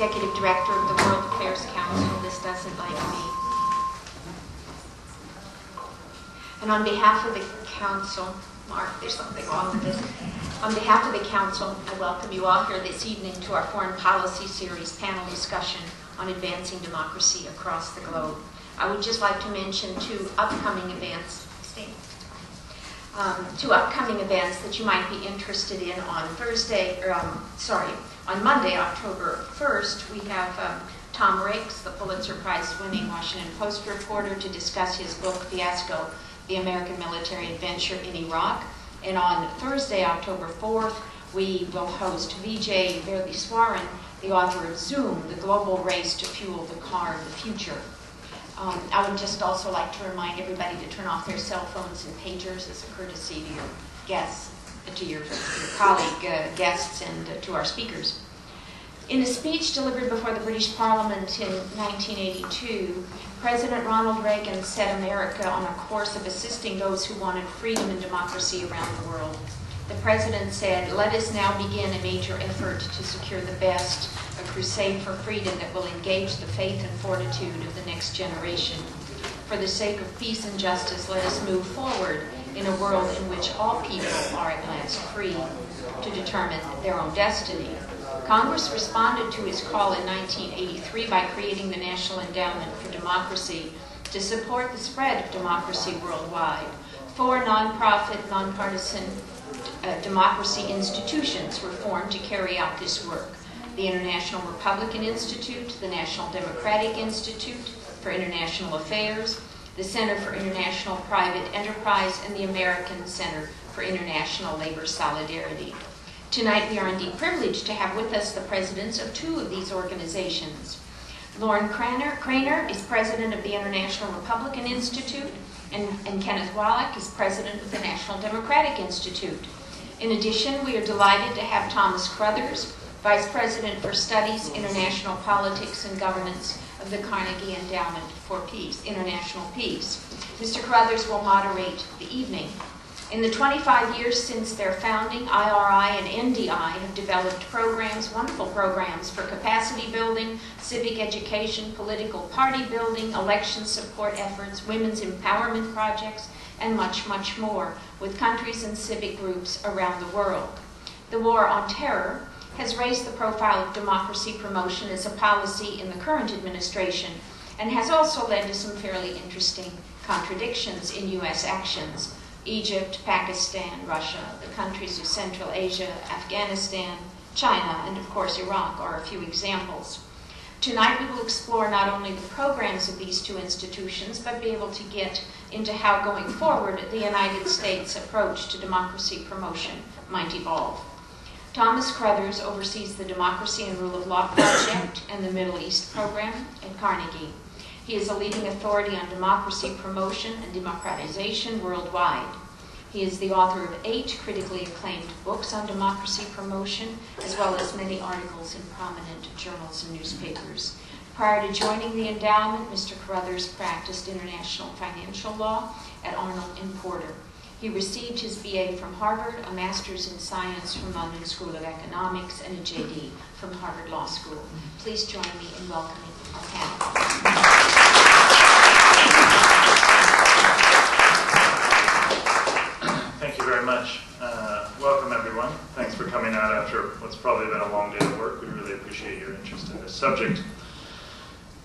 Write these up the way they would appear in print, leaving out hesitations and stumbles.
Executive Director of the World Affairs Council. This doesn't like me. And on behalf of the Council, Mark, there's something wrong with this. On behalf of the Council, I welcome you all here this evening to our Foreign Policy Series panel discussion on advancing democracy across the globe. I would just like to mention two upcoming events that you might be interested in on on Monday, October 1st. We have Tom Ricks, the Pulitzer Prize-winning Washington Post reporter, to discuss his book, Fiasco, the American Military Adventure in Iraq. And on Thursday, October 4th, we will host Vijay Verliswaran, the author of Zoom, the global race to fuel the car of the future. I would just also like to remind everybody to turn off their cell phones and pagers as a courtesy to your guests, to your colleague guests, and to our speakers. In a speech delivered before the British Parliament in 1982, President Ronald Reagan set America on a course of assisting those who wanted freedom and democracy around the world. The President said, "Let us now begin a major effort to secure the best, a crusade for freedom that will engage the faith and fortitude of the next generation. For the sake of peace and justice, let us move forward in a world in which all people are at last free to determine their own destiny." Congress responded to his call in 1983 by creating the National Endowment for Democracy to support the spread of democracy worldwide. 4 nonprofit, nonpartisan democracy institutions were formed to carry out this work: the International Republican Institute, the National Democratic Institute for International Affairs, the Center for International Private Enterprise, and the American Center for International Labor Solidarity. Tonight we are indeed privileged to have with us the presidents of 2 of these organizations. Lorne Craner is president of the International Republican Institute, and Kenneth Wollack is president of the National Democratic Institute. In addition, we are delighted to have Thomas Carothers, Vice President for Studies, International Politics and Governance of the Carnegie Endowment for Peace, International Peace. Mr. Carothers will moderate the evening. In the 25 years since their founding, IRI and NDI have developed programs, wonderful programs, for capacity building, civic education, political party building, election support efforts, women's empowerment projects, and much, much more, with countries and civic groups around the world. The war on terror has raised the profile of democracy promotion as a policy in the current administration, and has also led to some fairly interesting contradictions in U.S. actions. Egypt, Pakistan, Russia, the countries of Central Asia, Afghanistan, China, and of course Iraq are a few examples. Tonight we will explore not only the programs of these 2 institutions, but be able to get into how going forward the United States' approach to democracy promotion might evolve. Thomas Carothers oversees the Democracy and Rule of Law Project and the Middle East program at Carnegie. He is a leading authority on democracy promotion and democratization worldwide. He is the author of 8 critically acclaimed books on democracy promotion, as well as many articles in prominent journals and newspapers. Prior to joining the endowment, Mr. Carothers practiced international financial law at Arnold and Porter. He received his BA from Harvard, a master's in science from London School of Economics, and a JD from Harvard Law School. Please join me in welcoming our panel. Thank you very much. Welcome, everyone. Thanks for coming out after what's probably been a long day of work. We really appreciate your interest in this subject.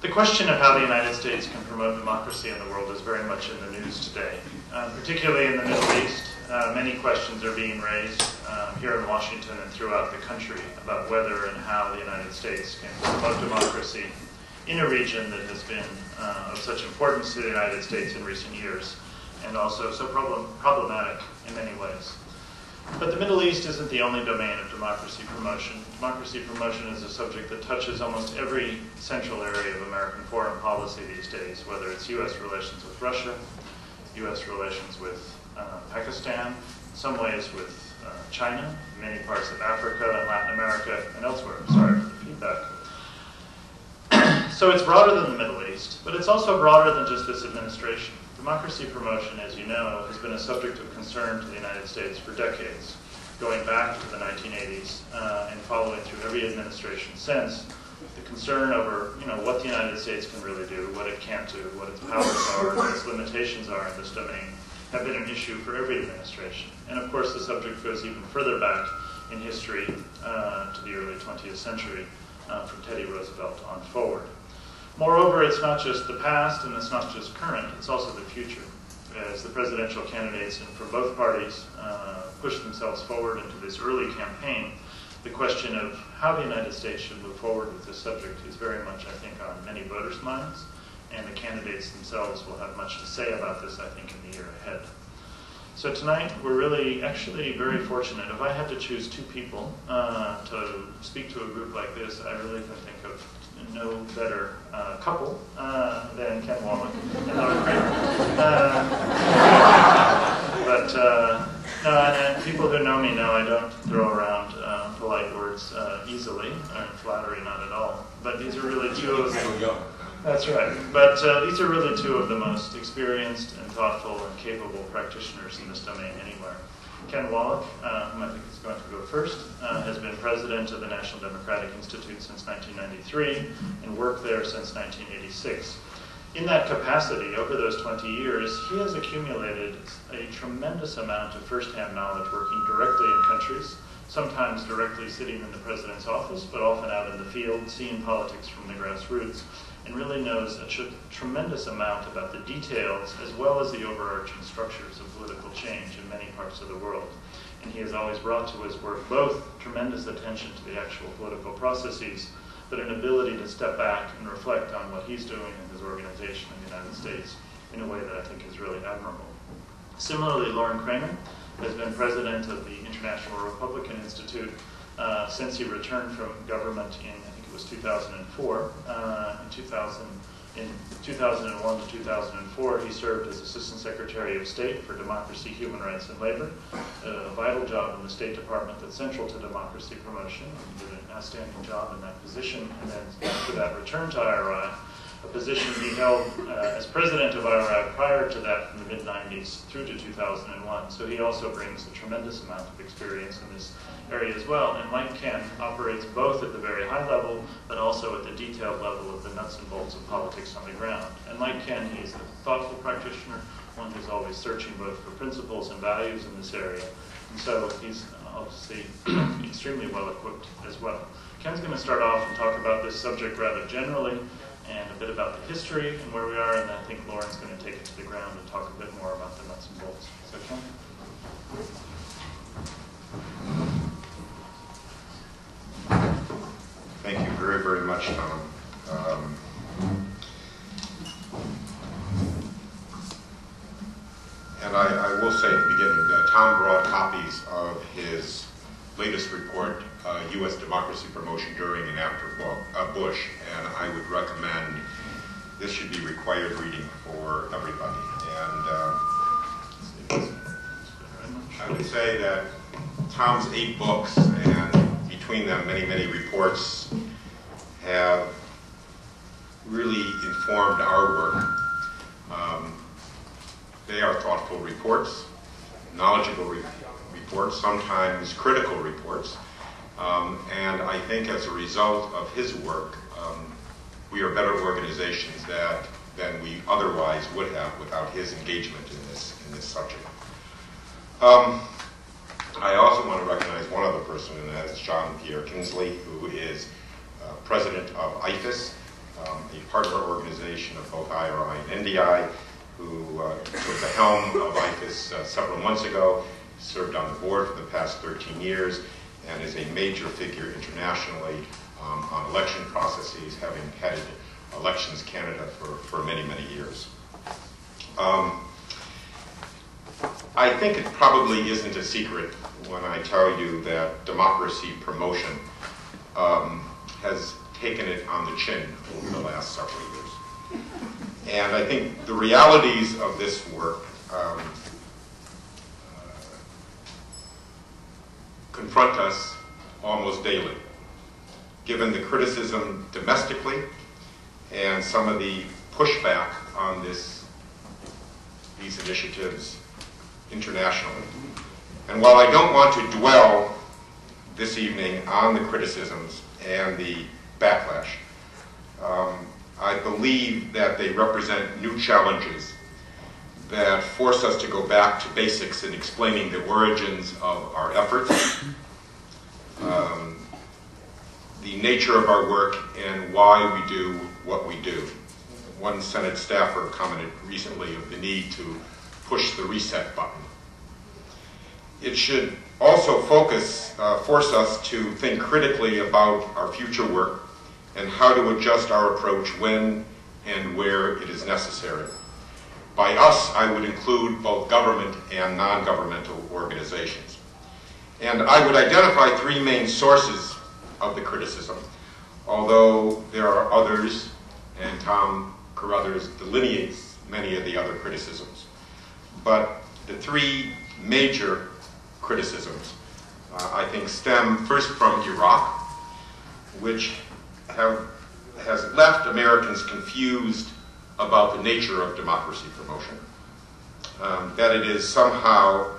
The question of how the United States can promote democracy in the world is very much in the news today. Particularly in the Middle East, many questions are being raised here in Washington and throughout the country about whether and how the United States can promote democracy in a region that has been of such importance to the United States in recent years, and also so problematic in many ways. But the Middle East isn't the only domain of democracy promotion. Democracy promotion is a subject that touches almost every central area of American foreign policy these days, whether it's U.S. relations with Russia, U.S. relations with Pakistan, in some ways with China, many parts of Africa and Latin America, and elsewhere. Sorry for the feedback. So it's broader than the Middle East, but it's also broader than just this administration. Democracy promotion, as you know, has been a subject of concern to the United States for decades, going back to the 1980s and following through every administration since, the concern over what the United States can really do, what it can't do, what its powers are, what its limitations are in this domain, have been an issue for every administration. And of course, the subject goes even further back in history to the early 20th century, from Teddy Roosevelt on forward. Moreover, it's not just the past and it's not just current, it's also the future. As the presidential candidates and from both parties push themselves forward into this early campaign, the question of how the United States should move forward with this subject is very much, I think, on many voters' minds, and the candidates themselves will have much to say about this, I think, in the year ahead. So tonight, we're really actually very fortunate. If I had to choose two people to speak to a group like this, I really can think of no better couple than Ken Wollack and Lorne no, and people who know me know I don't throw around polite words easily, or flattery not at all. But these are really two of the... That's right. But these are really two of the most experienced and thoughtful and capable practitioners in this domain anywhere. Ken Wollack, whom I think is going to go first, has been president of the National Democratic Institute since 1993 and worked there since 1986. In that capacity, over those 20 years, he has accumulated a tremendous amount of firsthand knowledge working directly in countries, sometimes directly sitting in the president's office, but often out in the field, seeing politics from the grassroots, and really knows a tremendous amount about the details as well as the overarching structures of political change in many parts of the world. And he has always brought to his work both tremendous attention to the actual political processes, but an ability to step back and reflect on what he's doing in his organization in the United States in a way that I think is really admirable. Similarly, Lorne has been president of the International Republican Institute since he returned from government in, I think it was 2004. In 2001 to 2004, he served as Assistant Secretary of State for Democracy, Human Rights, and Labor, a vital job in the State Department that's central to democracy promotion. He did an outstanding job in that position, and then after that returned to IRI, a position he held as president of IRI prior to that from the mid-90s through to 2001. So he also brings a tremendous amount of experience in this area as well. And like Ken, operates both at the very high level, but also at the detailed level of the nuts and bolts of politics on the ground. And like Ken, he's a thoughtful practitioner, one who's always searching both for principles and values in this area. And so he's obviously extremely well equipped as well. Ken's going to start off and talk about this subject rather generally, and a bit about the history and where we are, and I think Lauren's going to take it to the ground and talk a bit more about the nuts and bolts. So, Ken? Thank you very, very much, Tom. And I will say at the beginning, Tom brought copies of his latest report, U.S. Democracy Promotion During and After Bush, and I would recommend this should be required reading for everybody. And I would say that Tom's 8 books, and between them many, many reports, have really informed our work. They are thoughtful reports, knowledgeable reports, sometimes critical reports. And I think as a result of his work, we are better organizations than we otherwise would have without his engagement in this subject. I also want to recognize one other person, and that is John Pierre Kinsley, who is president of IFIS, a partner organization of both IRI and NDI, who took the helm of IFIS several months ago, served on the board for the past 13 years, and is a major figure internationally on election processes, having headed Elections Canada for many, many years. I think it probably isn't a secret when I tell you that democracy promotion has taken it on the chin over the last several years. And I think the realities of this work confront us almost daily, given the criticism domestically and some of the pushback on these initiatives internationally. And while I don't want to dwell this evening on the criticisms and the backlash. I believe that they represent new challenges that force us to go back to basics in explaining the origins of our efforts, the nature of our work, and why we do what we do. One Senate staffer commented recently of the need to push the reset button. It should also force us to think critically about our future work and how to adjust our approach when and where it is necessary. By us, I would include both government and non-governmental organizations. And I would identify three main sources of the criticism, although there are others, and Tom Carothers delineates many of the other criticisms. But the three major criticisms, I think, stem first from Iraq, which has left Americans confused about the nature of democracy promotion, that it is somehow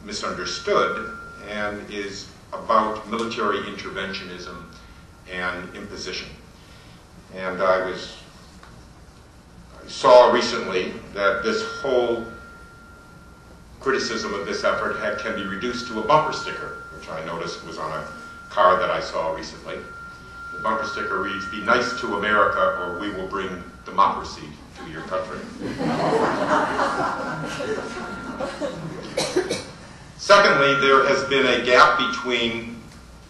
misunderstood and is about military interventionism and imposition. And I saw recently that this whole criticism of this effort can be reduced to a bumper sticker, which I noticed was on a car that I saw recently. The bumper sticker reads, "Be nice to America or we will bring democracy to your country." Secondly, there has been a gap between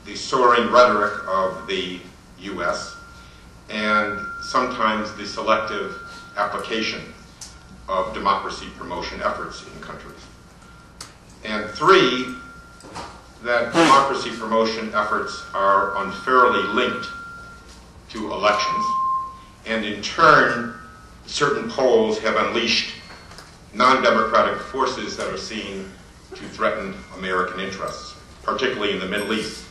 the soaring rhetoric of the U.S. and sometimes the selective application of democracy promotion efforts in countries. And three, that democracy promotion efforts are unfairly linked to elections, and in turn, certain polls have unleashed non-democratic forces that are seen to threaten American interests, particularly in the Middle East.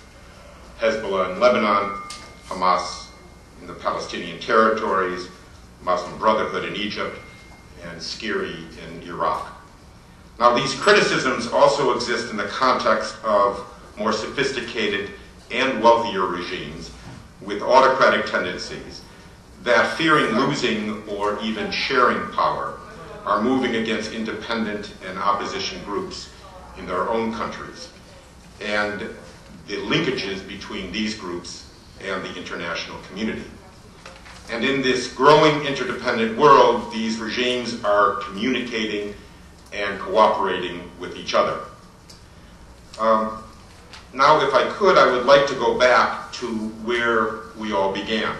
Hezbollah in Lebanon, Hamas in the Palestinian territories, Muslim Brotherhood in Egypt, and Skiri in Iraq. Now, these criticisms also exist in the context of more sophisticated and wealthier regimes with autocratic tendencies that, fearing losing or even sharing power, are moving against independent and opposition groups in their own countries, and the linkages between these groups and the international community. And in this growing interdependent world, these regimes are communicating and cooperating with each other. Now, if I could, I would like to go back to where we all began.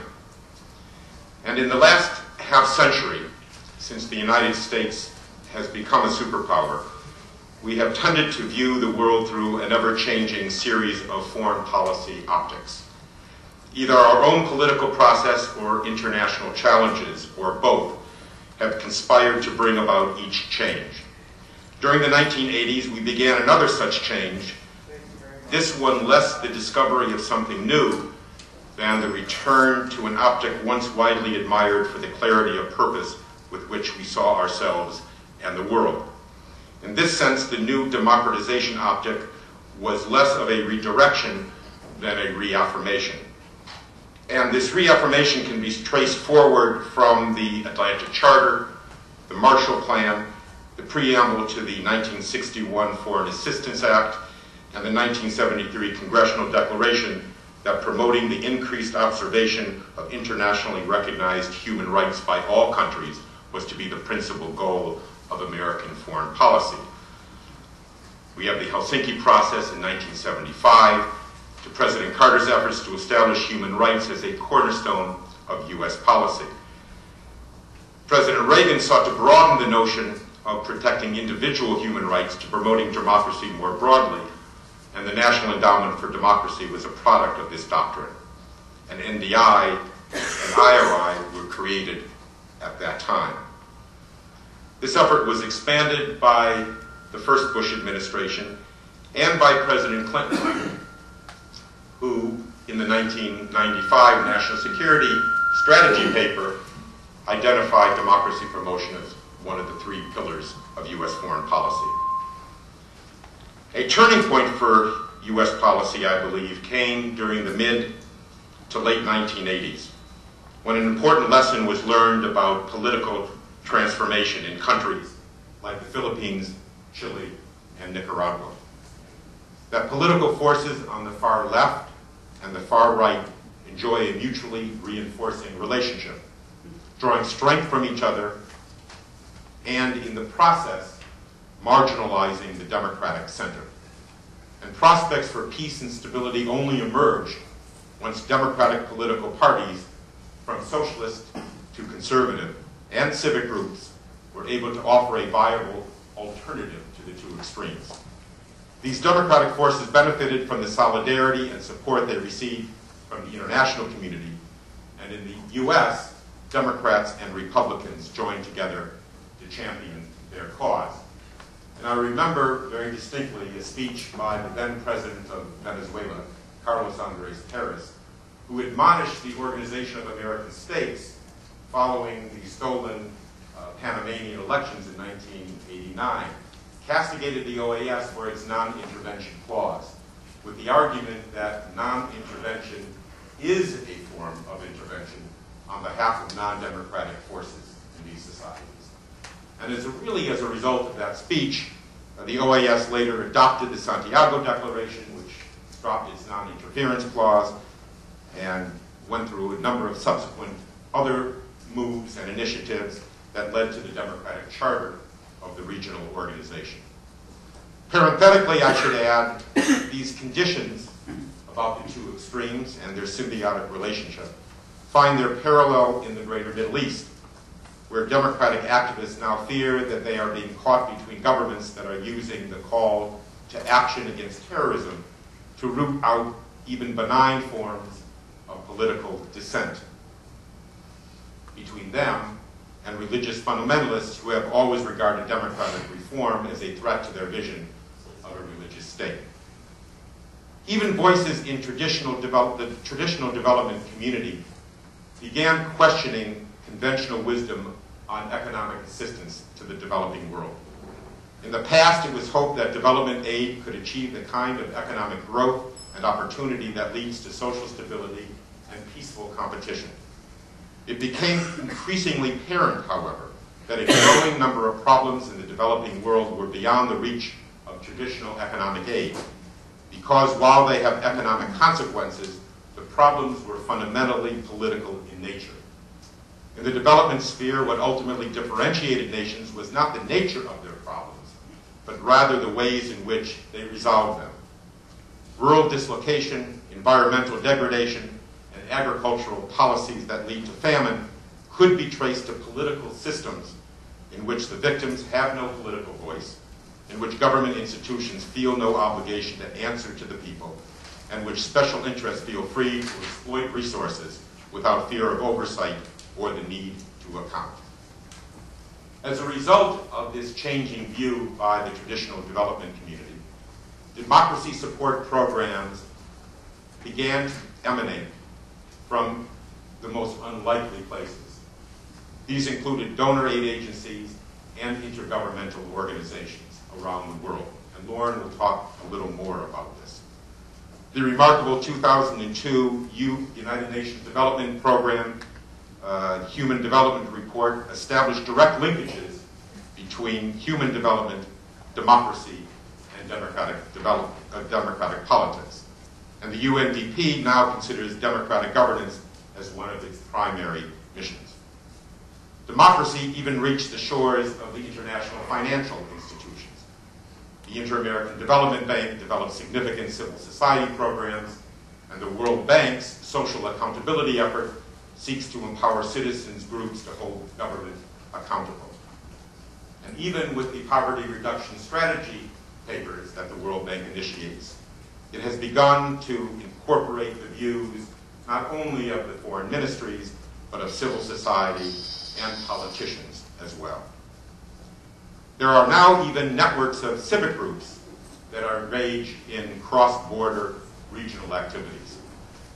And in the last half century, since the United States has become a superpower, we have tended to view the world through an ever-changing series of foreign policy optics. Either our own political process or international challenges, or both, have conspired to bring about each change. During the 1980s, we began another such change, this one less the discovery of something new than the return to an optic once widely admired for the clarity of purpose with which we saw ourselves and the world. In this sense, the new democratization optic was less of a redirection than a reaffirmation. And this reaffirmation can be traced forward from the Atlantic Charter, the Marshall Plan, the preamble to the 1961 Foreign Assistance Act, and the 1973 Congressional Declaration that promoting the increased observation of internationally recognized human rights by all countries was to be the principal goal of American foreign policy. We have the Helsinki process in 1975, to President Carter's efforts to establish human rights as a cornerstone of U.S. policy. President Reagan sought to broaden the notion of protecting individual human rights to promoting democracy more broadly, and the National Endowment for Democracy was a product of this doctrine. And NDI and IRI were created at that time. This effort was expanded by the first Bush administration and by President Clinton, who, in the 1995 National Security Strategy paper, identified democracy promotion as one of the three pillars of U.S. foreign policy. A turning point for U.S. policy, I believe, came during the mid to late 1980s, when an important lesson was learned about political transformation in countries like the Philippines, Chile, and Nicaragua. That political forces on the far left and the far right enjoy a mutually reinforcing relationship, drawing strength from each other and, in the process, marginalizing the democratic center. And prospects for peace and stability only emerged once democratic political parties, from socialist to conservative, and civic groups were able to offer a viable alternative to the two extremes. These democratic forces benefited from the solidarity and support they received from the international community, and in the US, Democrats and Republicans joined together to champion their cause. And I remember very distinctly a speech by the then president of Venezuela, Carlos Andres Perez, who admonished the Organization of American States following the stolen Panamanian elections in 1989, castigated the OAS for its non-intervention clause, with the argument that non-intervention is a form of intervention on behalf of non-democratic forces in these societies. And as a result of that speech, the OAS later adopted the Santiago Declaration, which dropped its non-interference clause, and went through a number of subsequent other moves and initiatives that led to the democratic charter of the regional organization. Parenthetically, I should add, these conditions about the two extremes and their symbiotic relationship find their parallel in the greater Middle East, where democratic activists now fear that they are being caught between governments that are using the call to action against terrorism to root out even benign forms of political dissent. Between them and religious fundamentalists who have always regarded democratic reform as a threat to their vision of a religious state. Even voices in the traditional development community began questioning conventional wisdom on economic assistance to the developing world. In the past, it was hoped that development aid could achieve the kind of economic growth and opportunity that leads to social stability and peaceful competition. It became increasingly apparent, however, that a growing number of problems in the developing world were beyond the reach of traditional economic aid, because while they have economic consequences, the problems were fundamentally political in nature. In the development sphere, what ultimately differentiated nations was not the nature of their problems, but rather the ways in which they resolved them. Rural dislocation, environmental degradation, and agricultural policies that lead to famine could be traced to political systems in which the victims have no political voice, in which government institutions feel no obligation to answer to the people, and which special interests feel free to exploit resources without fear of oversight or the need to account. As a result of this changing view by the traditional development community, democracy support programs began to emanate from the most unlikely places. These included donor aid agencies and intergovernmental organizations around the world, and Lorne will talk a little more about this. The remarkable 2002 United Nations Development Program Human Development Report established direct linkages between human development, democracy, and democratic politics. And the UNDP now considers democratic governance as one of its primary missions. Democracy even reached the shores of the international financial institutions. The Inter-American Development Bank developed significant civil society programs, and the World Bank's social accountability effort seeks to empower citizens groups to hold government accountable. And even with the poverty reduction strategy papers that the World Bank initiates, it has begun to incorporate the views not only of the foreign ministries, but of civil society and politicians as well. There are now even networks of civic groups that are engaged in cross-border regional activities.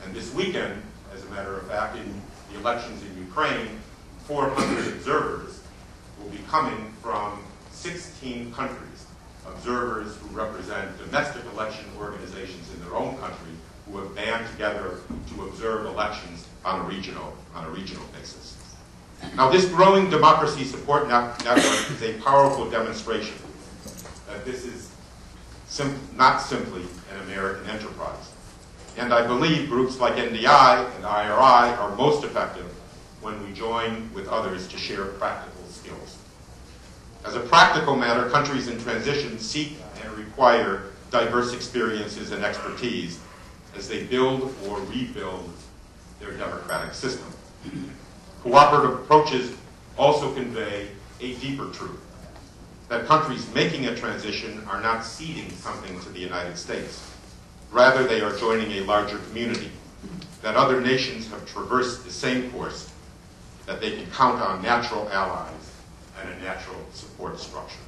And this weekend, as a matter of fact, in the elections in Ukraine, 400 observers will be coming from 16 countries, observers who represent domestic election organizations in their own country, who have band together to observe elections on a regional basis. Now, this growing democracy support network is a powerful demonstration that this is not simply an American enterprise. And I believe groups like NDI and IRI are most effective when we join with others to share practical skills. As a practical matter, countries in transition seek and require diverse experiences and expertise as they build or rebuild their democratic system. Cooperative approaches also convey a deeper truth, that countries making a transition are not ceding something to the United States. Rather, they are joining a larger community, that other nations have traversed the same course, that they can count on natural allies and a natural support structure.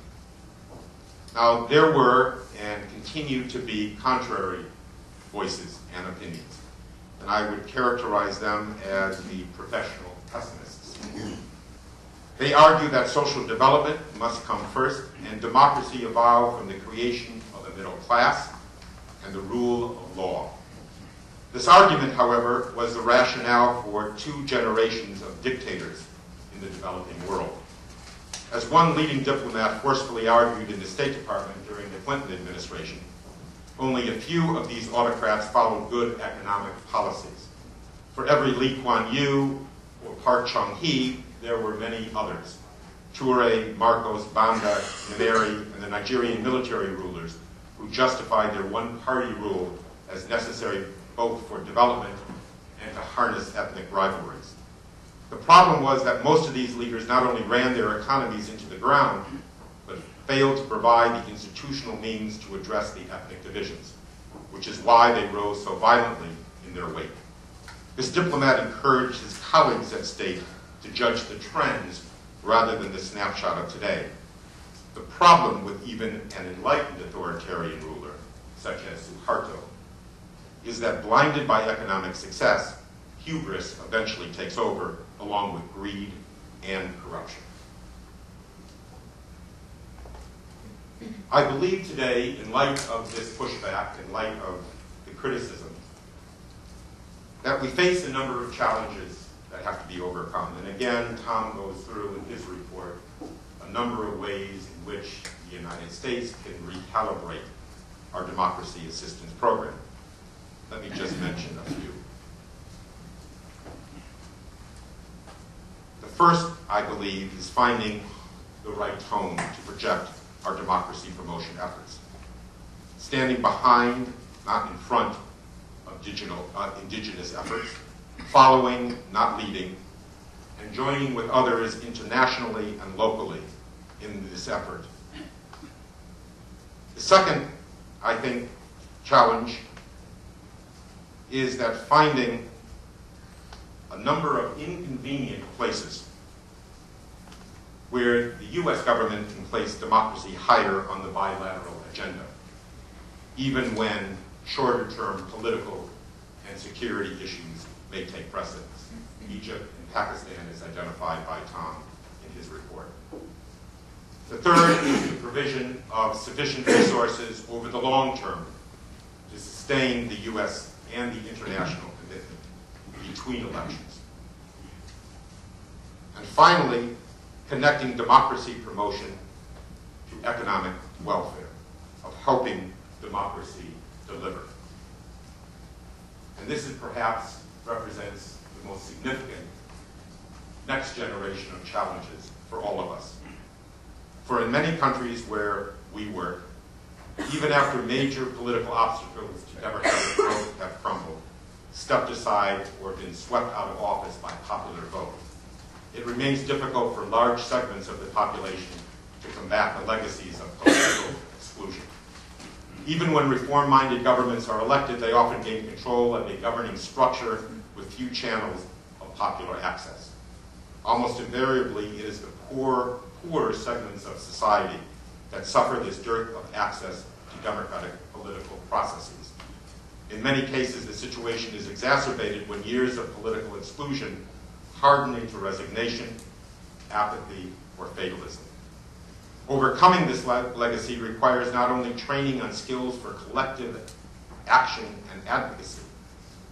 Now, there were and continue to be contrary voices and opinions, and I would characterize them as the professional pessimists. They argue that social development must come first and democracy evolve from the creation of a middle class and the rule of law. This argument, however, was the rationale for 2 generations of dictators in the developing world. As one leading diplomat forcefully argued in the State Department during the Clinton administration, only a few of these autocrats followed good economic policies. For every Lee Kuan Yew or Park Chung-hee, there were many others. Toure, Marcos, Banda, Nimeri, and the Nigerian military rulers who justified their one-party rule as necessary both for development and to harness ethnic rivalries. The problem was that most of these leaders not only ran their economies into the ground, but failed to provide the institutional means to address the ethnic divisions, which is why they rose so violently in their wake. This diplomat encouraged his colleagues at State to judge the trends rather than the snapshot of today. The problem with even an enlightened authoritarian ruler, such as Suharto, is that blinded by economic success, hubris eventually takes over, along with greed and corruption. I believe today, in light of this pushback, in light of the criticism, that we face a number of challenges that have to be overcome. And again, Tom goes through in his report a number of ways in which the United States can recalibrate our democracy assistance program. Let me just mention a few. The first, I believe, is finding the right tone to project our democracy promotion efforts. Standing behind, not in front, of indigenous efforts, following, not leading, and joining with others internationally and locally in this effort. The second, I think, challenge is that finding a number of inconvenient places where the U.S. government can place democracy higher on the bilateral agenda, even when shorter-term political and security issues may take precedence. Egypt and Pakistan is identified by Tom in his report. The third is the provision of sufficient resources over the long term to sustain the U.S. and the international commitment between elections. And finally, connecting democracy promotion to economic welfare, of helping democracy deliver. And this is perhaps represents the most significant next generation of challenges for all of us. For in many countries where we work, even after major political obstacles to democratic growth have crumbled, stepped aside, or been swept out of office by popular vote, it remains difficult for large segments of the population to combat the legacies of political exclusion. Even when reform-minded governments are elected, they often gain control of a governing structure with few channels of popular access. Almost invariably, it is the poorer segments of society that suffer this dearth of access to democratic political processes. In many cases, the situation is exacerbated when years of political exclusion harden into resignation, apathy, or fatalism. Overcoming this legacy requires not only training on skills for collective action and advocacy,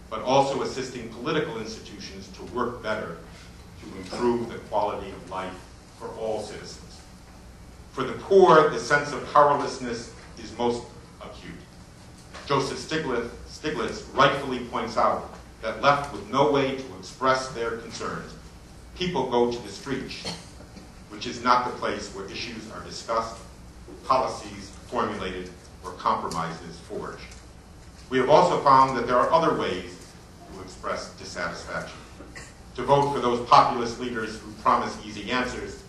but also assisting political institutions to work better to improve the quality of life for all citizens. For the poor, the sense of powerlessness is most acute. Joseph Stiglitz rightfully points out that left with no way to express their concerns, people go to the streets, which is not the place where issues are discussed, policies formulated, or compromises forged. We have also found that there are other ways to express dissatisfaction. To vote for those populist leaders who promise easy answers,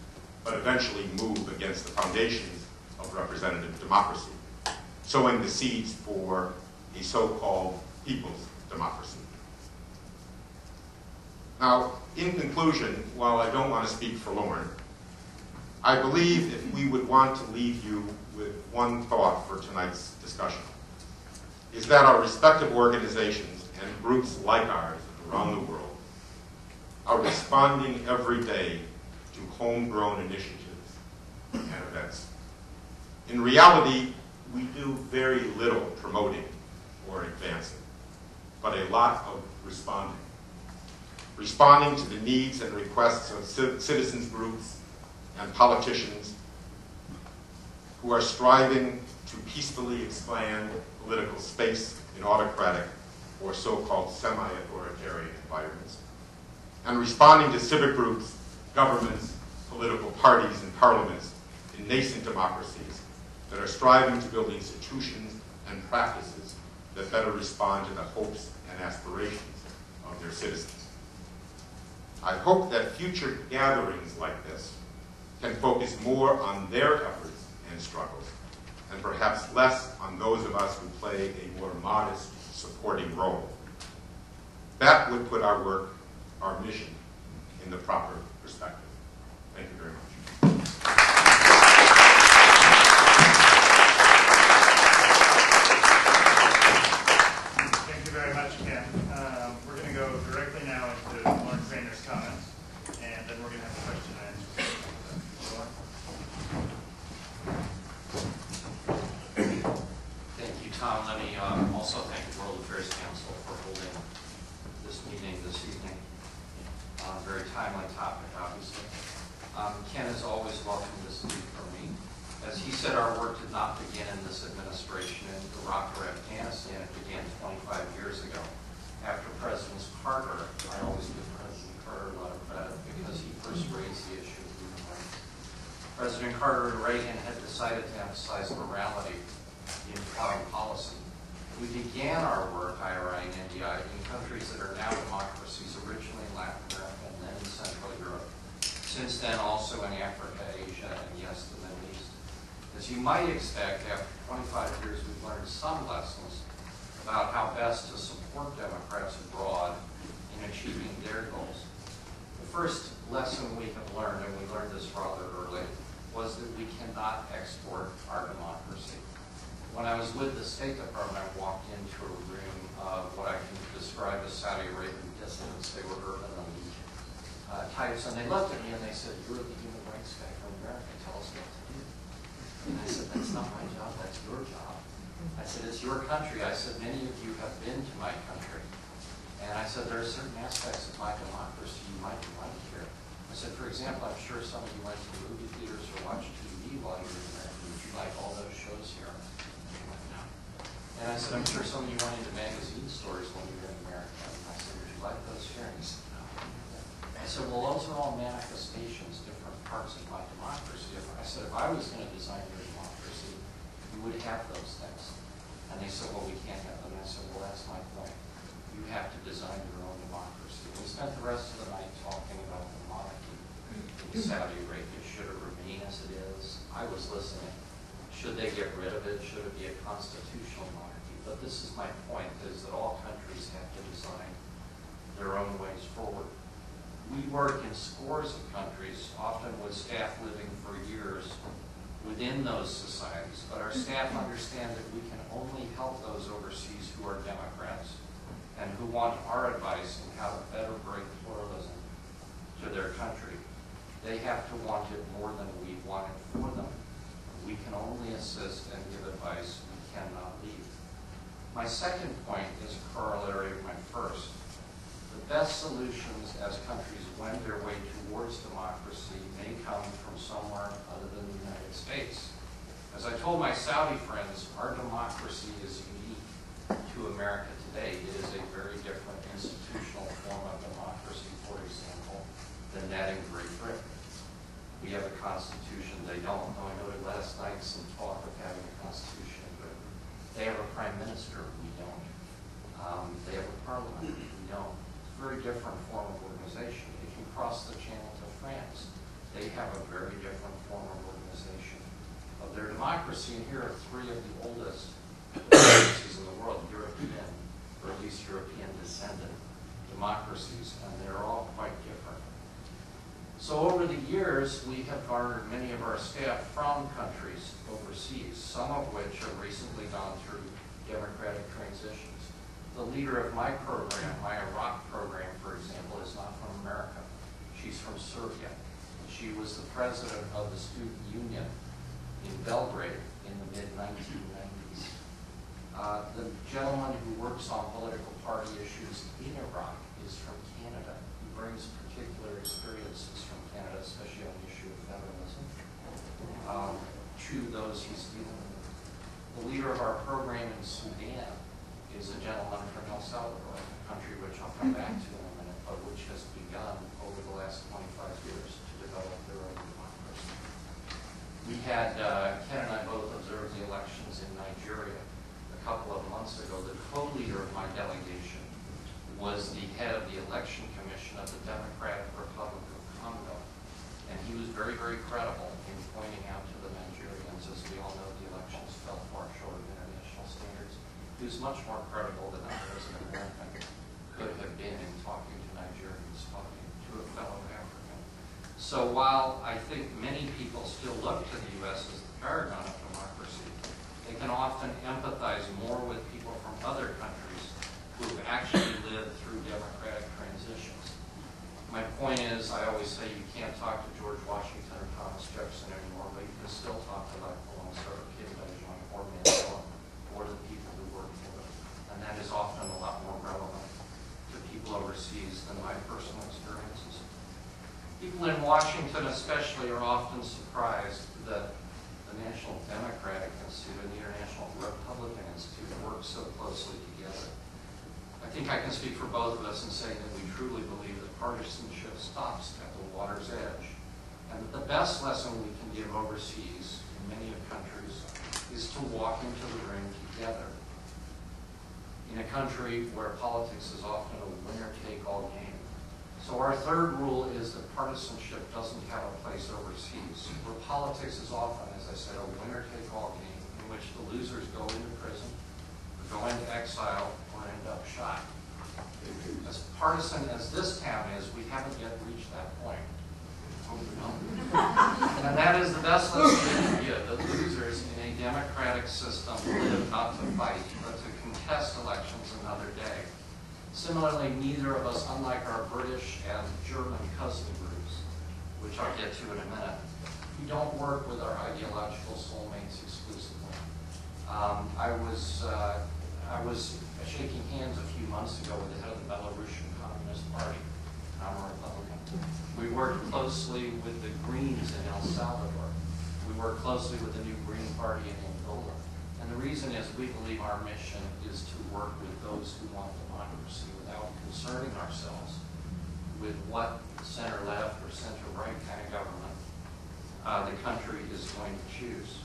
but eventually move against the foundations of representative democracy, sowing the seeds for a so-called people's democracy. Now, in conclusion, while I don't want to speak for Lorne, I believe if we would want to leave you with one thought for tonight's discussion, is that our respective organizations and groups like ours around the world are responding every day to homegrown initiatives and events. In reality, we do very little promoting or advancing, but a lot of responding. Responding to the needs and requests of citizens groups and politicians who are striving to peacefully expand political space in autocratic or so-called semi-authoritarian environments, and responding to civic groups, governments, political parties, and parliaments in nascent democracies that are striving to build institutions and practices that better respond to the hopes and aspirations of their citizens. I hope that future gatherings like this can focus more on their efforts and struggles, and perhaps less on those of us who play a more modest supporting role. That would put our work, our mission, in the proper perspective. Thank you very much. Thank you very much, Ken. We're going to go directly now into Lorne Craner's comments, and then we're going to have a question and answer session. Thank you, Tom. Let me also thank the World Affairs Council for holding this meeting this evening. Very timely topic, obviously. Ken is always welcome to speak for me. As he said, our work did not begin in this administration in Iraq or Afghanistan. It began 25 years ago. After President Carter, I always give President Carter a lot of credit because he first raised the issue of human rights. President Carter and Reagan had decided to emphasize morality in foreign policy. We began our work, IRI and NDI, in countries that are now democracies, originally in Latin America and then in Central Europe. Since then, also in Africa, Asia, and yes, the Middle East. As you might expect, after 25 years, we've learned some lessons about how best to support Democrats abroad in achieving their goals. The first lesson we have learned, and we learned this rather early, was that we cannot export our democracy. When I was with the State Department, I walked into a room of what I can describe as Saudi Arabian dissidents. They were urban elite types, and they looked at me and they said, "You're the human rights guy from America, tell us what to do." And I said, "That's not my job, that's your job." I said, "It's your country." I said, "Many of you have been to my country." And I said, "There are certain aspects of my democracy you might like here." I said, "For example, I'm sure some of you went to the movie theaters or watched TV while you were in America. Would you like all those shows here?" And I said, "I'm sure some of you went into magazine stores when you were in America." And I said, "Would you like those here?" And he said, "No." I said, "Well, those are all manifestations, different parts of my democracy." I said, "If I was going to design your democracy, you would have those things." And they said, "Well, we can't have them." And I said, "Well, that's my point. You have to design your own democracy." And we spent the rest of the night talking about the monarchy in Saudi Arabia. Should it remain as it is? I was listening. Should they get rid of it? Should it be a constitutional monarchy? But this is my point, is that all countries have to design their own ways forward. We work in scores of countries, often with staff living for years within those societies, but our staff understand that we can only help those overseas who are Democrats and who want our advice on how to better bring pluralism to their country. They have to want it more than we want it for them. We can only assist and give advice, we cannot lead. My second point is a corollary of my first. The best solutions as countries wend their way towards democracy may come from somewhere other than the United States. As I told my Saudi friends, our democracy is unique to America today. It is a very different institutional form of democracy, for example, than that in Great Britain. We have a constitution. They don't. I noted last night some talk of having a constitution in Britain. They have a prime minister. We don't. They have a parliament. We don't. It's a very different form of organization. If you cross the channel to France, they have a very different form of organization of their democracy. And here are three of the oldest democracies in the world, European, or at least European descendant democracies, and they're all quite different. So over the years, we have garnered many of our staff from countries overseas, some of which have recently gone through democratic transitions. The leader of my program, my Iraq program, for example, is not from America. She's from Serbia. She was the president of the student union in Belgrade in the mid-1990s. The gentleman who works on political party issues in Iraq is from Canada. He brings particular experiences from Canada, especially on the issue of federalism, to those he's dealing with. The leader of our program in Sudan is a gentleman from El Salvador, a country which I'll come back to in a minute, but which has begun over the last 25 years to develop their own democracy. We had, Ken and I both observed the elections in Nigeria a couple of months ago. The co-leader of my delegation was the head of the election commission of the Democratic Republic of Congo. And he was very, very credible in pointing out to the Nigerians, as we all know, the elections fell far short of international standards. He was much more credible than I as an American could have been in talking to Nigerians, talking to a fellow African. So while I think many people still look to the U.S. as the paragon of democracy, they can often empathize more with people from other countries who've actually lived through democratic transitions. My point is, I always say you can't talk to George Washington or Thomas Jefferson anymore, but you can still talk to like Lorne or Kenneth or Mandela or the people who work for them. And that is often a lot more relevant to people overseas than my personal experiences. People in Washington especially are often surprised that the National Democratic Institute and the International Republican Institute work so closely together. I think I can speak for both of us in saying that we truly believe that partisanship stops at the water's edge, and that the best lesson we can give overseas in many countries is to walk into the ring together. In a country where politics is often a winner-take-all game. So our third rule is that partisanship doesn't have a place overseas, where politics is often, as I said, a winner-take-all game in which the losers go into prison, or go into exile, or end up shot. As partisan as this town is, we haven't yet reached that point. And that is the best lesson we can give. The losers in a democratic system live not to fight, but to contest elections another day. Similarly, neither of us, unlike our British and German cousin groups, which I'll get to in a minute, we don't work with our ideological soulmates exclusively. I was shaking hands a few months ago with the head of the Belarusian Communist Party. I'm a Republican. We worked closely with the Greens in El Salvador. We work closely with the new Green Party in Angola. And the reason is we believe our mission is to work with those who want democracy without concerning ourselves with what center-left or center-right kind of government the country is going to choose.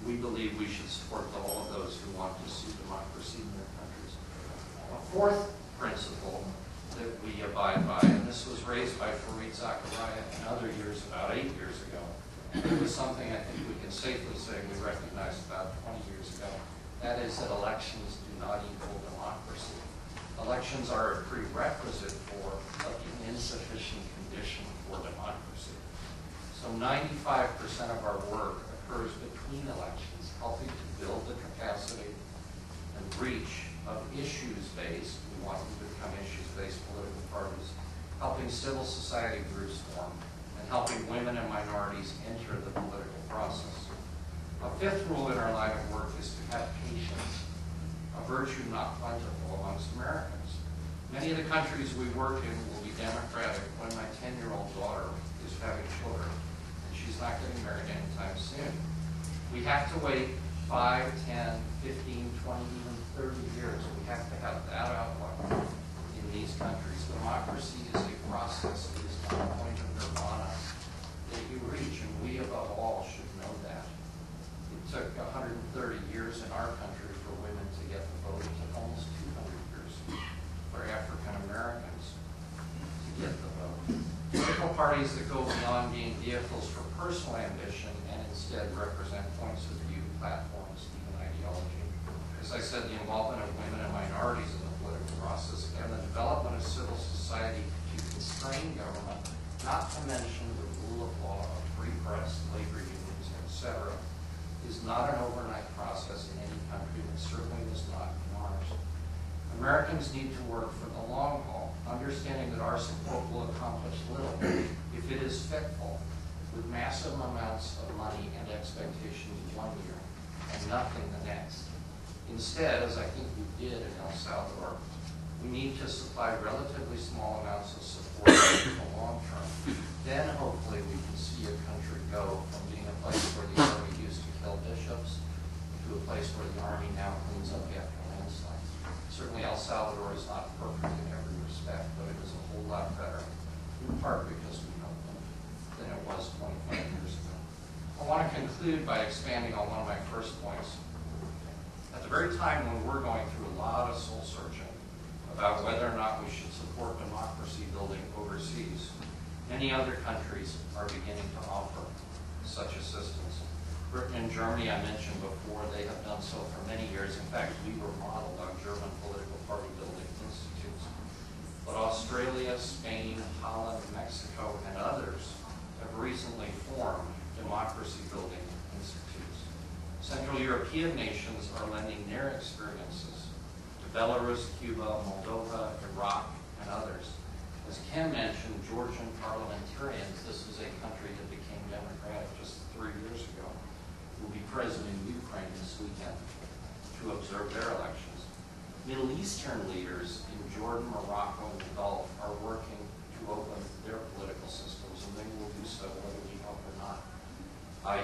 We believe we should support all of those who want to see democracy in their countries. A fourth principle that we abide by, and this was raised by Fareed Zakaria and other years, about 8 years ago, and it was something I think we can safely say we recognized about 20 years ago. That is that elections do not equal democracy. Elections are a prerequisite for, but an insufficient condition for democracy. So 95% of our work occurs between elections, helping to build the capacity and reach of issues-based, we want them to become issues-based political parties, helping civil society groups form, and helping women and minorities enter the political process. A fifth rule in our line of work is to have patience a virtue not plentiful amongst Americans. Many of the countries we work in will be democratic when my 10-year-old daughter is having children, and she's not getting married anytime soon. We have to wait 5, 10, 15, 20, even 30 years. We have to have that outlook in these countries. Democracy is a process. It is not a point of nirvana that you reach, and we above all should know that. It took 130 years in our country for women to get the vote. It took almost 200 years for African Americans to get the vote. Political parties that go beyond being vehicles for personal ambition and instead represent points of view, platforms, even ideology. As I said, the involvement of women and minorities in the political process and the development of civil society to constrain government, not to mention the rule of law, of free press, labor unions, etc., is not an overnight process in any country, and certainly is not in ours. Americans need to work for the long haul, understanding that our support will accomplish little if it is fitful, with massive amounts of money and expectations one year and nothing the next. Instead, as I think we did in El Salvador, we need to supply relatively small amounts of support for the long term. Then hopefully we can see a country go from being a place where the army used to kill bishops to a place where the army now cleans up after landslides. Certainly El Salvador is not perfect in every respect, but it is a whole lot better, in part because we know them, than it was 25 years ago. I want to conclude by expanding on one of my first points. At the very time when we're going through a lot of soul searching about whether or not we should support democracy building overseas, many other countries are beginning to offer such assistance. Britain and Germany, I mentioned before, they have done so for many years. In fact, we were modeled on German political party building institutes. But Australia, Spain, Holland, Mexico, and others have recently formed democracy building institutes. Central European nations are lending their experiences to Belarus, Cuba, Moldova, Iraq, and others. As Ken mentioned, Georgian parliamentarians, this is a country that became democratic just 3 years ago, will be present in Ukraine this weekend to observe their elections. Middle Eastern leaders in Jordan, Morocco, and the Gulf are working to open their political systems, and they will do so whether we hope or not.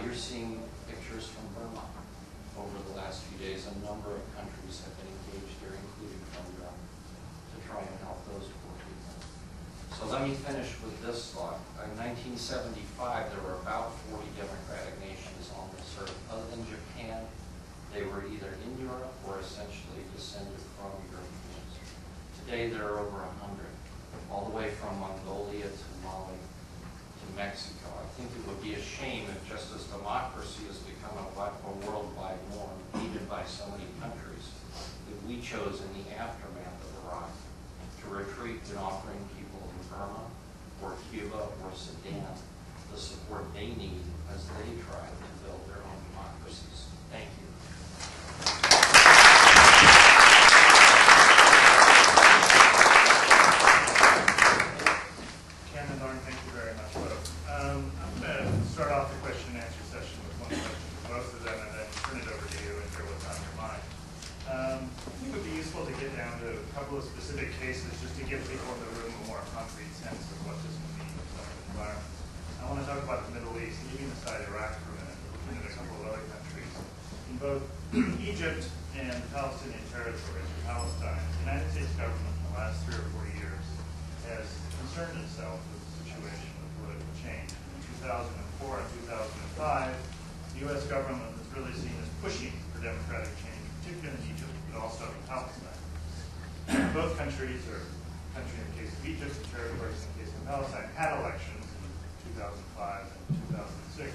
You're seeing pictures from Burma over the last few days. A number of countries have been engaged here, including from Europe, to try and help those poor people. So let me finish with this thought. In 1975, there were about 40 democratic nations on this earth. Other than Japan, they were either in Europe or essentially descended from Europeans. Today, there are over 100, all the way from Mongolia to Mali to Mexico. I think it would be a shame if just as democracy has become a worldwide norm, needed by so many countries, that we chose in the aftermath of Iraq to retreat in offering people in Burma or Cuba or Sudan the support they need as they try to build their own democracies. Thank you. Ken and Lorne, thank you very much, both. I'm going to start off the question and answer session with one question for both of them and then turn it over to you and hear what's on your mind. I think it would be useful to get down to a couple of specific cases just to give people in the room a more concrete sense of what this would mean in some environment. I want to talk about the Middle East, leaving aside Iraq for a minute, looking at a couple of other countries. In both Egypt and the Palestinian territories, or Palestine, the United States government in the last 3 or 4 years has concerned itself with the situation of political change. In 2004 and 2005, the U.S. government was really seen as pushing for democratic change, particularly in Egypt, but also in Palestine. Both countries, or country in the case of Egypt, and territories in the case of Palestine, had elections in 2005 and 2006,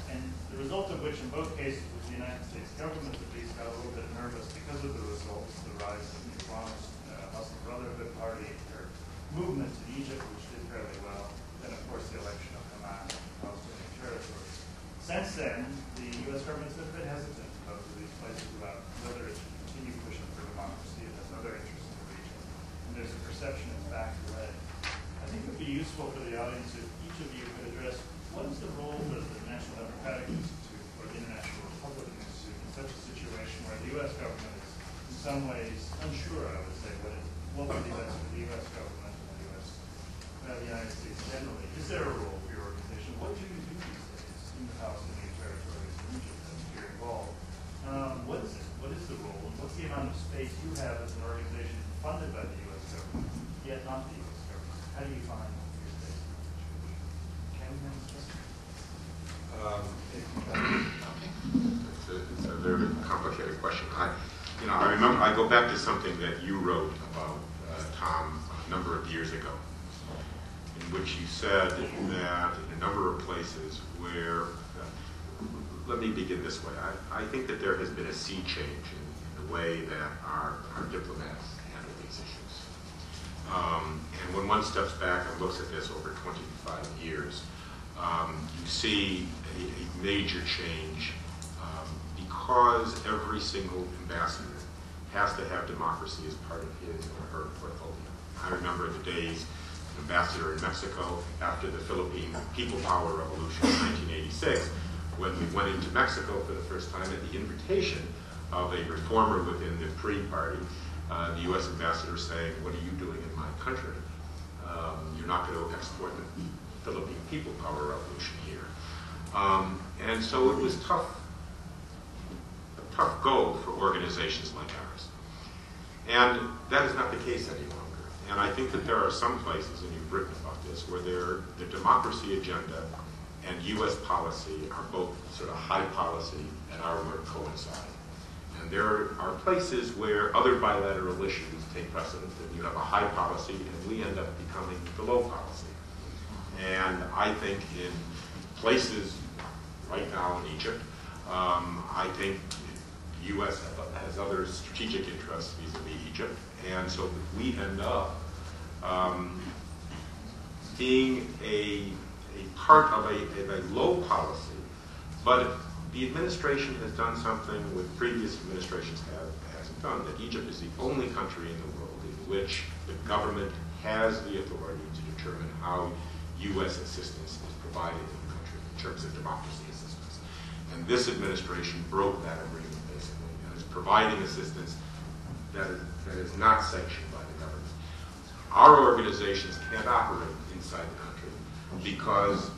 and the result of which in both cases was the United States government at least got a little bit nervous because of the results, the rise of the Islamist Muslim Brotherhood Party, their movement in Egypt, which did fairly well, then of course the election of Hamas in Palestinian territories. Since then, the U.S. government's been a bit hesitant in both of these places about whether it should continue pushing for democracy. It has other interests in the region, and there's a perception it's back-led. I think it would be useful for the audience if each of you could address what is the role of the National Democratic Institute or the International Republican Institute in such a situation where the U.S. government is in some ways unsure, I would say, what would be best for the U.S. government and the United States generally. Is there a role for your organization? What do you do these days in the Palestinian territories in Egypt as you're involved? What is it? What is the role? And what's the amount of space you have as an organization funded by the U.S. government, yet not the U.S. government? How do you find your space? Can we answer this? It's a very complicated question. I remember, I go back to something that you wrote about, Tom, a number of years ago, in which you said that in a number of places where, let me begin this way. I think that there has been a sea change in the way that our diplomats handle these issues. And when one steps back and looks at this over 25 years, you see a major change because every single ambassador has to have democracy as part of his or her portfolio. I remember the days an ambassador in Mexico after the Philippine People Power Revolution in 1986, when we went into Mexico for the first time at the invitation of a reformer within the PRI party, the U.S. ambassador saying, "What are you doing in my country? You're not going to export the Philippine People Power Revolution here." And so it was a tough go for organizations like ours. And that is not the case any longer. And I think that there are some places, and you've written about this, where the democracy agenda and U.S. policy are both sort of high policy and our work coincide. And there are places where other bilateral issues take precedence, and you have a high policy, and we end up becoming the low policy. And I think in places right now in Egypt, I think the U.S. has other strategic interests vis-a-vis Egypt, and so we end up being a part of a low policy, but the administration has done something which previous administrations hasn't done, that Egypt is the only country in the world in which the government has the authority to determine how U.S. assistance is provided in the country in terms of democracy assistance. And this administration broke that agreement, basically, and is providing assistance that is not sanctioned by the government. Our organizations can't operate inside the country because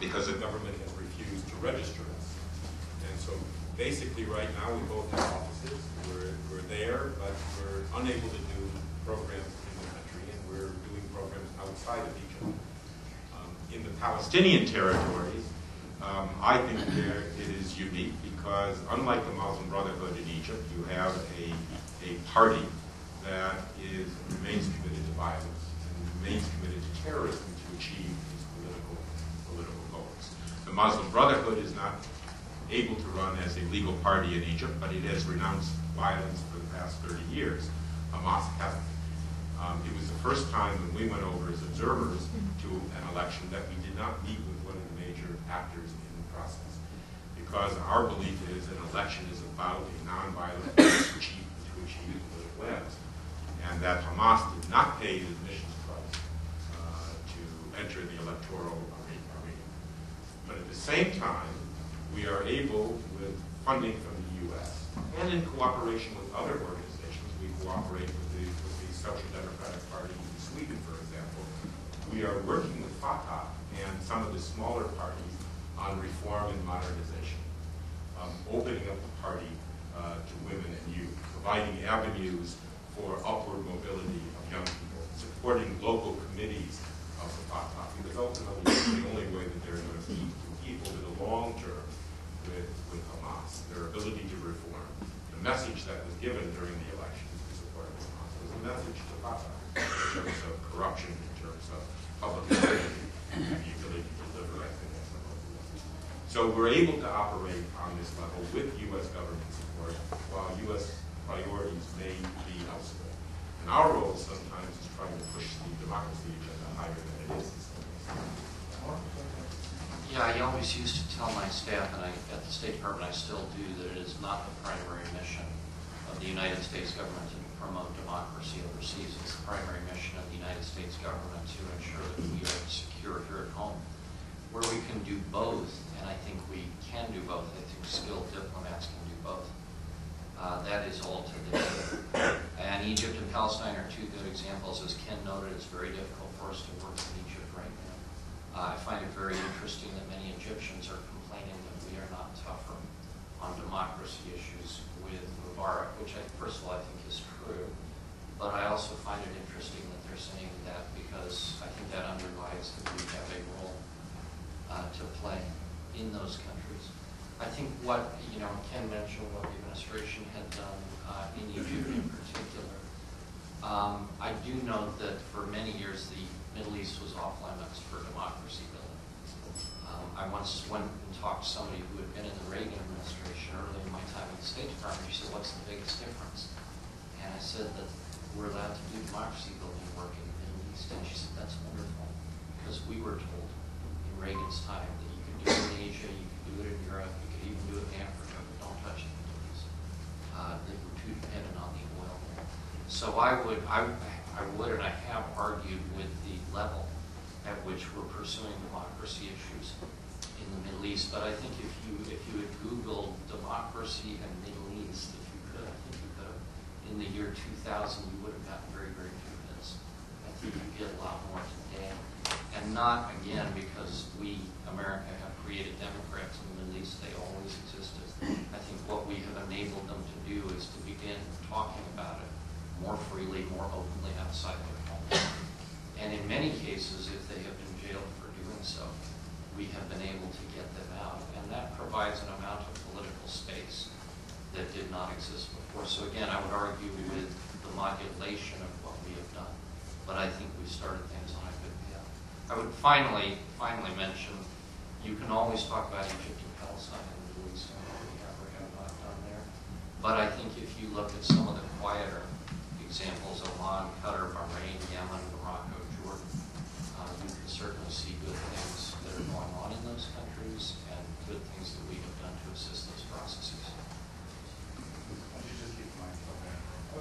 the government has refused to register us. And so basically right now we both have offices. We're there, but we're unable to do programs in the country, and we're doing programs outside of Egypt. In the Palestinian territories, I think it is unique because unlike the Muslim Brotherhood in Egypt, you have a party that remains committed to violence and remains committed to terrorism to achieve its political goals. The Muslim Brotherhood is not able to run as a legal party in Egypt, but it has renounced violence for the past 30 years. Hamas hasn't. It was the first time when we went over as observers to an election that we did not meet with one of the major actors in the process, because our belief is an election is about a nonviolent means to achieve political ends, and that Hamas did not pay the admissions price to enter the electoral arena. But at the same time, we are able, with funding from the U.S. and in cooperation with other organizations, we cooperate with the Social Democratic Party in Sweden, for example. We are working with Fatah and some of the smaller parties on reform and modernization, opening up the party to women and youth, providing avenues for upward mobility of young people, supporting local committees of the Fatah, because ultimately it's the only way that they're going to compete over the long term with Hamas, their ability to reform. The message that was given during the election in support of Hamas was a message to Fatah in terms of corruption, in terms of public security, and the ability to deliver, I think that's the most important. So we're able to operate on this level with U.S. government support, while U.S. priorities may be elsewhere. And our role sometimes is trying to push the democracy agenda higher than it is in some ways. Yeah, I always used to tell my staff, and at the State Department I still do, that it is not the primary mission of the United States government to promote democracy overseas. It's the primary mission of the United States government to ensure that we are secure here at home. Where we can do both, and I think we can do both, I think skilled diplomats can do both. That is all to the good. And Egypt and Palestine are two good examples. As Ken noted, it's very difficult for us to work in Egypt right now. I find it very interesting that many Egyptians are complaining that we are not tougher on democracy issues with Mubarak, which first of all I think is true. But I also find it interesting that they're saying that because I think that underlies that we have a role to play in those countries. I think what, Ken mentioned what the administration had done in Egypt in particular. I do know that for many years the Middle East was off limits for democracy building. I once went and talked to somebody who had been in the Reagan administration early in my time in the State Department. She said, "What's the biggest difference?" And I said that we're allowed to do democracy building work in the Middle East. And she said, "That's wonderful," because we were told in Reagan's time that you could do it in Asia, you could do it in Europe, you could even do it in Africa, but don't touch the Middle East. They were too dependent on the oil there. So I would and I have argued with the level at which we're pursuing democracy issues in the Middle East. But I think if you had Googled democracy and Middle East, if you could, I think you could have, in the year 2000, you would have gotten very, very few hits. I think you get a lot more today. And not, again, because we, America, have created Democrats in the Middle East. They always existed. I think what we have enabled them to do is to begin talking about it more freely, more openly outside their home. And in many cases, if they have been jailed for doing so, we have been able to get them out. And that provides an amount of political space that did not exist before. So again, I would argue with the modulation of what we have done. But I think we've started things on a good path. I would finally mention, you can always talk about Egypt and Palestine and the Middle East and what we have or have not done there. But I think if you look at some of the quieter examples, Oman, Qatar, Bahrain, Yemen, Morocco, Jordan, you can certainly see good things that are going on in those countries and good things that we have done to assist those processes. Why don't you just keep the mic open?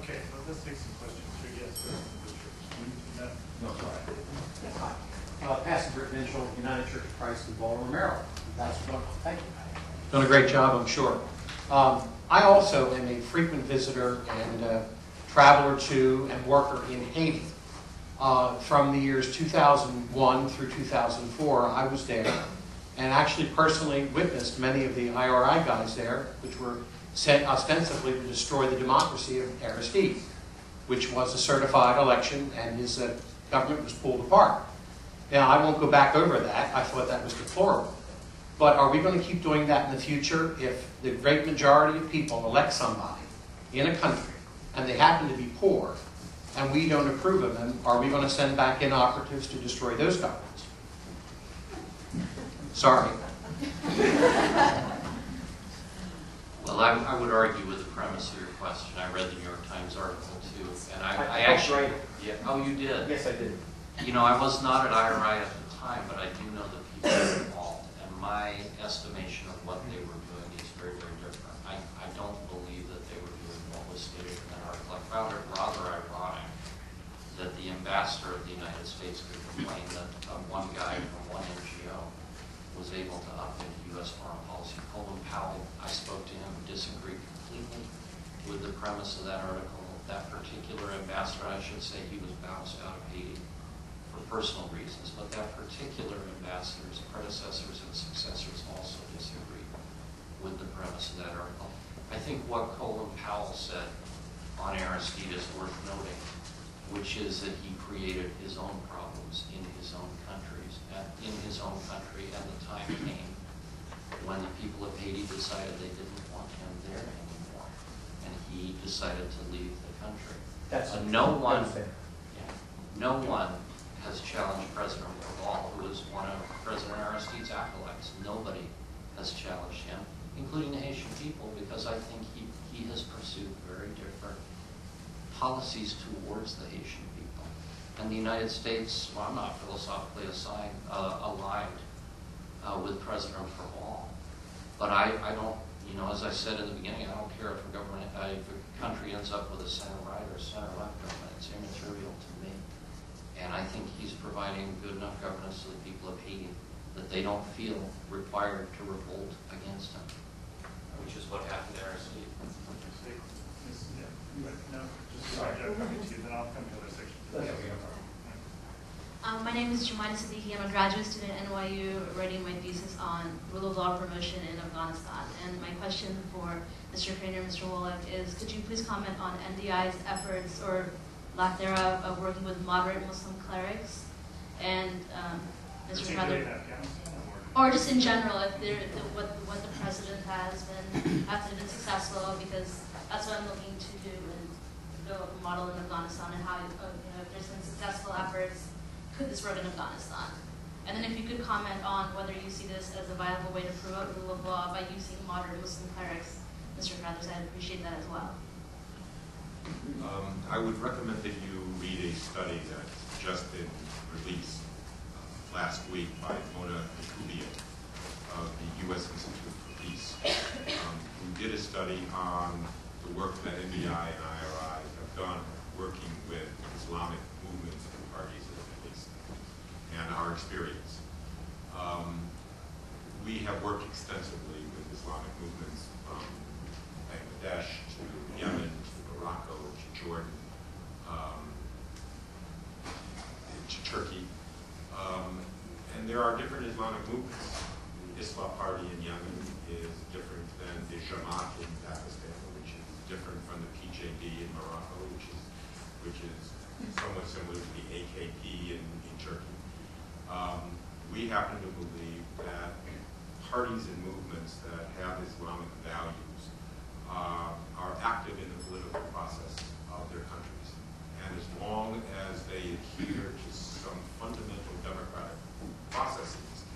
Okay, let's take some questions. Sure, yes, sir. No, sorry. Hi. Pastor Britt Mitchell, United Church of Christ in Baltimore, Maryland. That's wonderful. Thank you. Done a great job, I'm sure. I also am a frequent visitor and traveler to and worker in Haiti. From the years 2001 through 2004, I was there and actually personally witnessed many of the IRI guys there, which were sent ostensibly to destroy the democracy of Aristide, which was a certified election, and his government was pulled apart. Now, I won't go back over that. I thought that was deplorable. But are we going to keep doing that in the future if the great majority of people elect somebody in a country and they happen to be poor and we don't approve of them? Are we going to send back in operatives to destroy those governments? Sorry. Well, I would argue with the premise of your question. I read the New York Times article too, and I helped actually, write it. yeah. Oh, you did? Yes, I did. I was not at IRI at the time, but I do know the people involved, and my estimation of what they were doing is very, very different. I don't believe that they were doing what was stated in that article. I found it rather ironic that the ambassador of the United States could complain that one guy from one NGO was able to up into U.S. foreign policy. Colin Powell, I spoke to him, disagreed completely with the premise of that article. That particular ambassador, I should say, he was bounced out of Haiti for personal reasons, but that particular ambassador's predecessors and successors also disagreed with the premise of that article. I think what Colin Powell said on Aristide is worth noting, which is that he created his own problems in his own countries, and the time came when the people of Haiti decided they didn't want him there anymore, and he decided to leave the country. No one has challenged President Raval, who was one of President Aristide's acolytes. Nobody has challenged him, including the Haitian people, because I think he has pursued very different policies towards the Haitian people. And the United States, well, I'm not philosophically aligned with President Raval, but I don't, as I said in the beginning, I don't care if a country ends up with a center-right or center-left government. It's immaterial to me. And I think he's providing good enough governance to the people of Haiti that they don't feel required to revolt against him. which is what happened to RSD. No, just sorry, I'm coming to you, then I'll come to the other section. My name is Jemina Siddiqui. I'm a graduate student at NYU writing my thesis on rule of law promotion in Afghanistan. And my question for Mr. Craner and Mr. Wollack is, could you please comment on NDI's efforts or lack thereof of working with moderate Muslim clerics? And Mr. Particularly in Craner, Afghanistan or just in general, if what the president has been successful, because that's what I'm looking to do and build a model in Afghanistan and how if there's been successful efforts, could this work in Afghanistan? And then if you could comment on whether you see this as a viable way to promote rule of law by using moderate Muslim clerics, Mr. Carothers, I'd appreciate that as well. I would recommend that you read a study that's just been released last week by Mona Yakubian of the U.S. Institute for Peace, who did a study on the work that NDI and IRI have done working with Islamic movements and parties in the Middle East, and our experience. We have worked extensively with Islamic movements from Bangladesh to Yemen to Morocco to Jordan to Turkey. And there are different Islamic movements. The Islah Party in Yemen is different than the Jamaat in Pakistan, which is different from the PJD in Morocco, which is somewhat similar to the AKP in Turkey. We happen to believe that parties and movements that have Islamic values are active in the political process of their countries. And as long as they adhere to some fundamental democratic processes,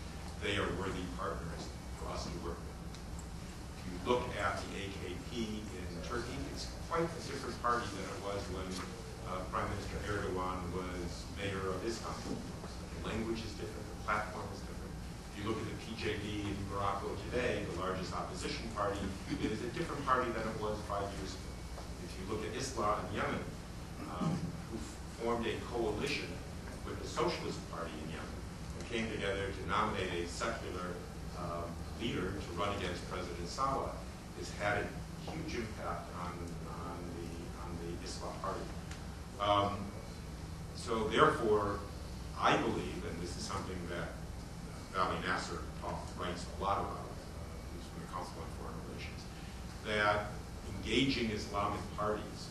they are worthy partners for us to work with. If you look at the AKP in Turkey, it's quite a different party than it was when Prime Minister Erdogan was mayor of Istanbul. The language is different, the platform is different. If you look at the PJD in Morocco today, the largest opposition party, it is a different party than it was 5 years ago. If you look at Islah in Yemen, who formed a coalition with the Socialist Party in Yemen, and came together to nominate a secular leader to run against President Saleh, has had a huge impact on the Islah Party. So therefore, I believe, and this is something that Vali Nasser writes a lot about, who's from the Council on Foreign Relations, that engaging Islamic parties,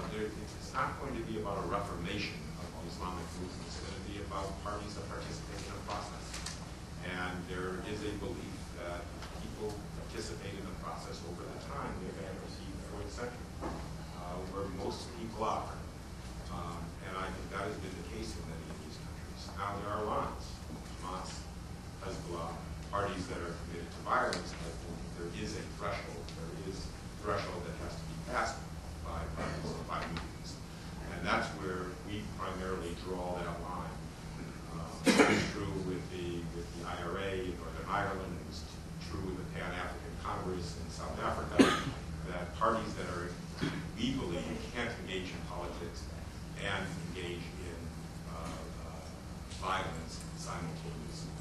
it's not going to be about a reformation of the Islamic movement. It's going to be about parties that participate in a process. And there is a belief that people participate in the process over the time they've had received the 4th century, where most people are. And I think that has been the case in many of these countries. Now there are lines, Hamas, Hezbollah, parties that are committed to violence. I think there is a threshold. There is a threshold that has to be passed by parties, by movements. And that's where we primarily draw that line. It's true with the IRA in Northern Ireland. It was true with the Pan-African Congress in South Africa, that parties that are, we believe, can't engage in politics and engage in violence simultaneously.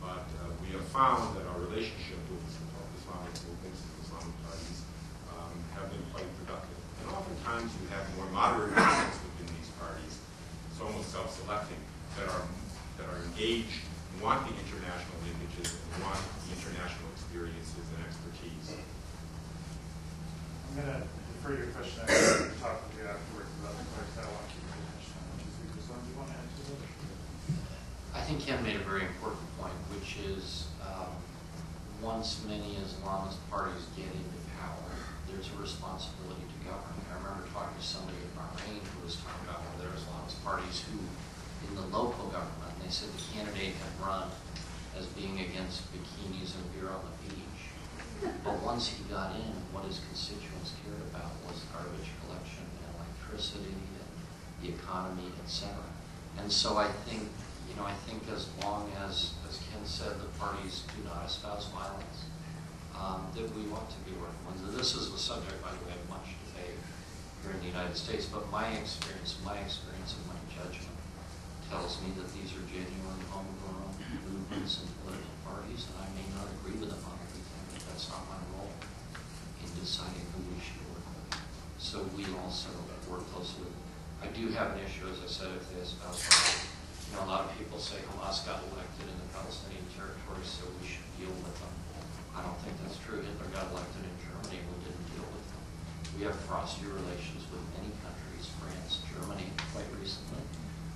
But we have found that our relationship with Islamic movements and Islamic parties have been quite productive. And oftentimes you have more moderate movements within these parties, it's almost self-selecting, that are engaged, want the international linkages, and want the international experiences and expertise. I'm going to defer your question. I'm going to talk with you afterwards about the points that I want to keep your attention on. Do you want to add to that? I think Ken made a very important point, which is once many Islamist parties get into power, there's a responsibility to govern. I remember talking to somebody in Bahrain who was talking about one of their Islamist parties who, in the local government, they said the candidate had run as being against bikinis and beer on the beach. But once he got in, what his constituents cared about was garbage collection and electricity and the economy, etc. And so I think as long as Ken said, the parties do not espouse violence, that we want to be working on. This is a subject, by the way, of much debate here in the United States, but my experience and my judgment tells me that these are genuine homegrown movements and political parties, and I may not agree with them on everything, but that's not my role in deciding who we should work with. So we also work closely with. I do have an issue, as I said, if they espouse. A lot of people say Hamas got elected in the Palestinian territory, so we should deal with them. I don't think that's true. Hitler got elected in Germany, we didn't deal with them. We have frosty relations with many countries, France, Germany, quite recently,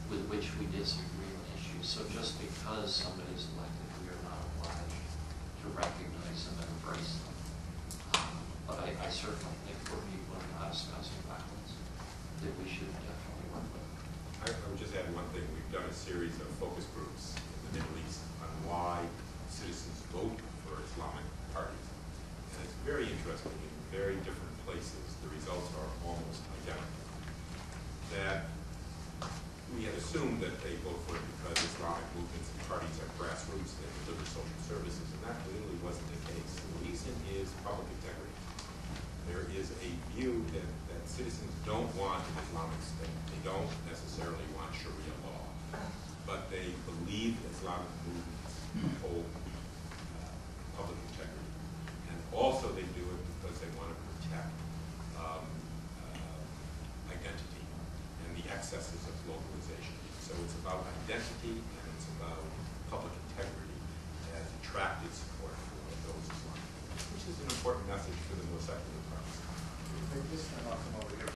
with which we disagree on issues. So just because somebody is elected, we are not obliged to recognize them and embrace them. But I certainly think for people who are not espousing violence, that we should definitely work with them. I would just add one thing. We've done a series of focus groups in the Middle East on why citizens vote for Islamic parties. And it's very interesting. In very different places, the results are almost identical. That we had assumed that they vote for it because Islamic movements and parties are grassroots, they deliver social services, and that clearly wasn't the case. The reason is public integrity. There is a view that citizens don't want an Islamic state. They don't necessarily want Sharia law, but they believe Islamic movements hold public integrity. And also they do it because they want to protect identity and the excesses of globalization. So it's about identity and it's about public integrity as attractive support for those Islamic movements, which is an important message for the more secular parties. This time I'll come over here.